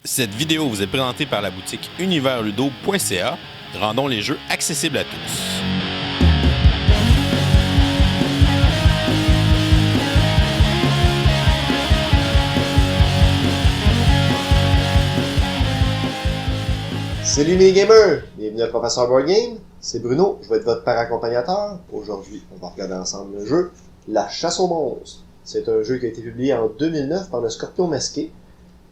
Cette vidéo vous est présentée par la boutique universludo.ca. Rendons les jeux accessibles à tous. Salut les gamers! Bienvenue à Professeur Board Game. C'est Bruno, je vais être votre père accompagnateur. Aujourd'hui, on va regarder ensemble le jeu La Chasse aux monstres. C'est un jeu qui a été publié en 2009 par le Scorpion Masqué.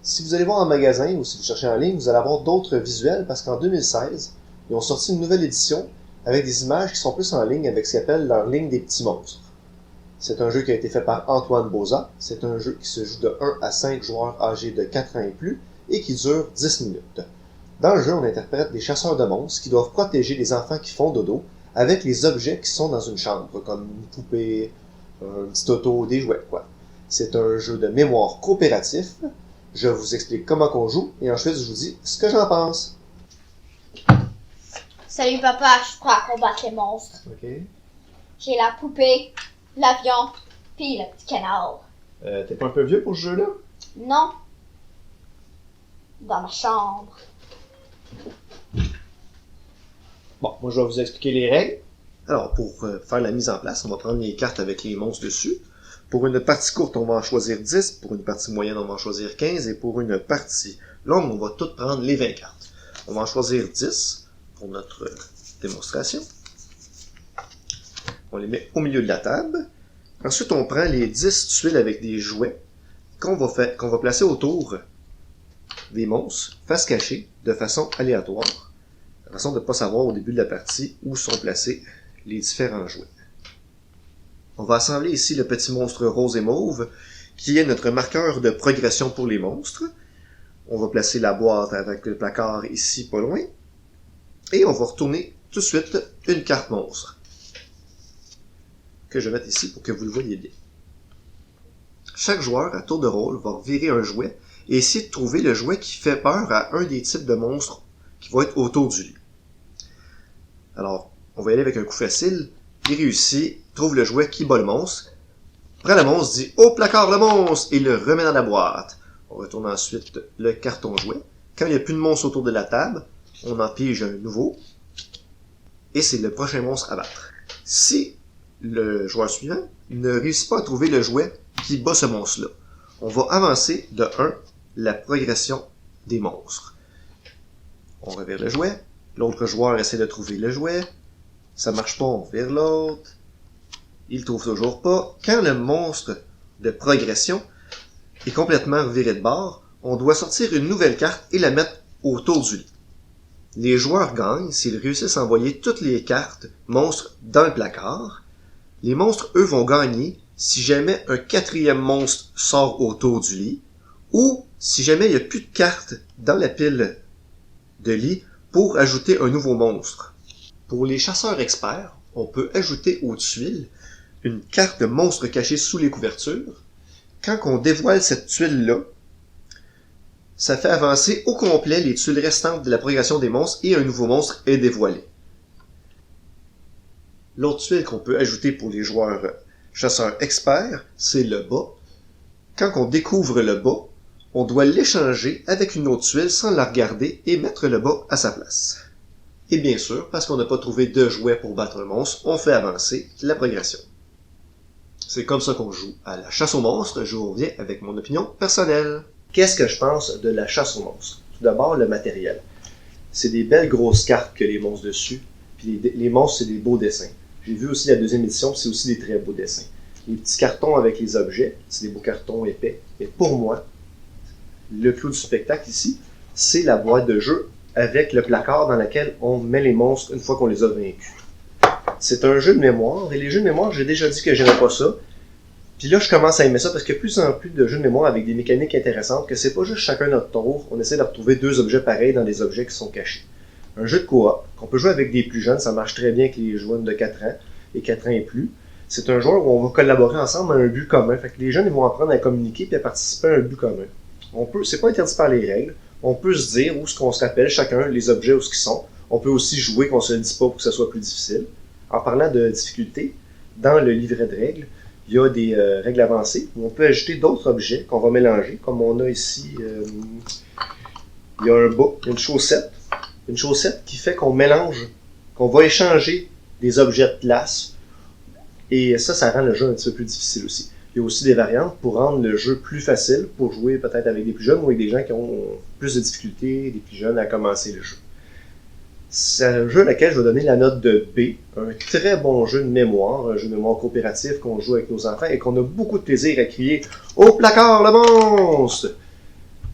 Si vous allez voir en magasin ou si vous cherchez en ligne, vous allez avoir d'autres visuels parce qu'en 2016, ils ont sorti une nouvelle édition avec des images qui sont plus en ligne avec ce qu'ils appellent leur ligne des petits monstres. C'est un jeu qui a été fait par Antoine Boza. C'est un jeu qui se joue de 1 à 5 joueurs âgés de 4 ans et plus et qui dure 10 minutes. Dans le jeu, on interprète des chasseurs de monstres qui doivent protéger les enfants qui font dodo avec les objets qui sont dans une chambre, comme une poupée, un petit auto, des jouets, quoi. C'est un jeu de mémoire coopératif. Je vous explique comment qu'on joue et ensuite je vous dis ce que j'en pense. Salut papa, je suis prêt à combattre les monstres. Ok. J'ai la poupée, l'avion, puis le petit canard. T'es pas un peu vieux pour ce jeu-là? Non. Dans ma chambre. Bon, moi je vais vous expliquer les règles. Alors, pour faire la mise en place, on va prendre les cartes avec les monstres dessus. Pour une partie courte, on va en choisir 10. Pour une partie moyenne, on va en choisir 15. Et pour une partie longue, on va toutes prendre les 20 cartes. On va en choisir 10 pour notre démonstration. On les met au milieu de la table. Ensuite, on prend les 10 tuiles avec des jouets qu'on va placer autour des monstres, face cachée, de façon aléatoire, de façon de ne pas savoir au début de la partie où sont placés les différents jouets. On va assembler ici le petit monstre rose et mauve, qui est notre marqueur de progression pour les monstres. On va placer la boîte avec le placard ici pas loin, et on va retourner tout de suite une carte monstre, que je vais mettre ici pour que vous le voyez bien. Chaque joueur, à tour de rôle, va virer un jouet et essayer de trouver le jouet qui fait peur à un des types de monstres qui va être autour du lit. Alors, on va y aller avec un coup facile. Il réussit, trouve le jouet qui bat le monstre, prend le monstre, dit « Au placard le monstre !» et le remet dans la boîte. On retourne ensuite le carton jouet. Quand il n'y a plus de monstre autour de la table, on en pige un nouveau. Et c'est le prochain monstre à battre. Si le joueur suivant ne réussit pas à trouver le jouet qui bat ce monstre-là, on va avancer de 1 la progression des monstres. On revire le jouet. L'autre joueur essaie de trouver le jouet. Ça marche pas, on vire l'autre. Il le trouve toujours pas. Quand le monstre de progression est complètement viré de bord, on doit sortir une nouvelle carte et la mettre autour du lit. Les joueurs gagnent s'ils réussissent à envoyer toutes les cartes monstres dans le placard. Les monstres, eux, vont gagner si jamais un quatrième monstre sort autour du lit, ou si jamais il n'y a plus de cartes dans la pile de lit pour ajouter un nouveau monstre. Pour les chasseurs experts, on peut ajouter aux tuiles une carte de monstre cachée sous les couvertures. Quand on dévoile cette tuile-là, ça fait avancer au complet les tuiles restantes de la progression des monstres et un nouveau monstre est dévoilé. L'autre tuile qu'on peut ajouter pour les joueurs chasseurs experts, c'est le bas. Quand on découvre le bas, on doit l'échanger avec une autre tuile sans la regarder et mettre le bas à sa place. Et bien sûr, parce qu'on n'a pas trouvé de jouet pour battre un monstre, on fait avancer la progression. C'est comme ça qu'on joue à la chasse aux monstres. Je reviens avec mon opinion personnelle. Qu'est-ce que je pense de la chasse aux monstres? Tout d'abord, le matériel. C'est des belles grosses cartes que les monstres dessus, puis les monstres, c'est des beaux dessins. J'ai vu aussi la deuxième édition, c'est aussi des très beaux dessins. Les petits cartons avec les objets, c'est des beaux cartons épais. Et pour moi, le clou du spectacle ici, c'est la boîte de jeu avec le placard dans lequel on met les monstres une fois qu'on les a vaincus. C'est un jeu de mémoire, et les jeux de mémoire, j'ai déjà dit que j'aimais pas ça. Puis là, je commence à aimer ça parce qu'il y a plus en plus de jeux de mémoire avec des mécaniques intéressantes, que c'est pas juste chacun notre tour, on essaie de retrouver deux objets pareils dans des objets qui sont cachés. Un jeu de coop, qu'on peut jouer avec des plus jeunes, ça marche très bien avec les joueurs de 4 ans et 4 ans et plus. C'est un jeu où on va collaborer ensemble à un but commun. Fait que les jeunes ils vont apprendre à communiquer et à participer à un but commun. C'est pas interdit par les règles. On peut se dire où ce qu'on se rappelle chacun, les objets où ce qu'ils sont. On peut aussi jouer qu'on se le dit pas pour que ça soit plus difficile. En parlant de difficulté, dans le livret de règles, il y a des règles avancées où on peut ajouter d'autres objets qu'on va mélanger, comme on a ici il y a un bas, une chaussette. Une chaussette qui fait qu'on mélange, qu'on va échanger des objets de place. Et ça rend le jeu un petit peu plus difficile aussi. Il y a aussi des variantes pour rendre le jeu plus facile, pour jouer peut-être avec des plus jeunes ou avec des gens qui ont plus de difficultés, des plus jeunes à commencer le jeu. C'est un jeu auquel je vais donner la note de B. Un très bon jeu de mémoire, un jeu de mémoire coopératif qu'on joue avec nos enfants et qu'on a beaucoup de plaisir à crier « Au placard, le monstre !»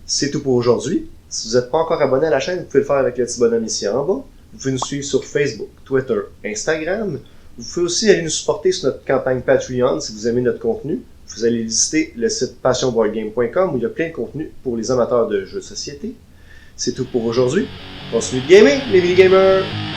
C'est tout pour aujourd'hui. Si vous n'êtes pas encore abonné à la chaîne, vous pouvez le faire avec le petit bonhomme ici en bas. Vous pouvez nous suivre sur Facebook, Twitter, Instagram. Vous pouvez aussi aller nous supporter sur notre campagne Patreon si vous aimez notre contenu. Vous allez visiter le site passionboardgame.com où il y a plein de contenu pour les amateurs de jeux de société. C'est tout pour aujourd'hui. Continuez de gamer, les mini-gamers!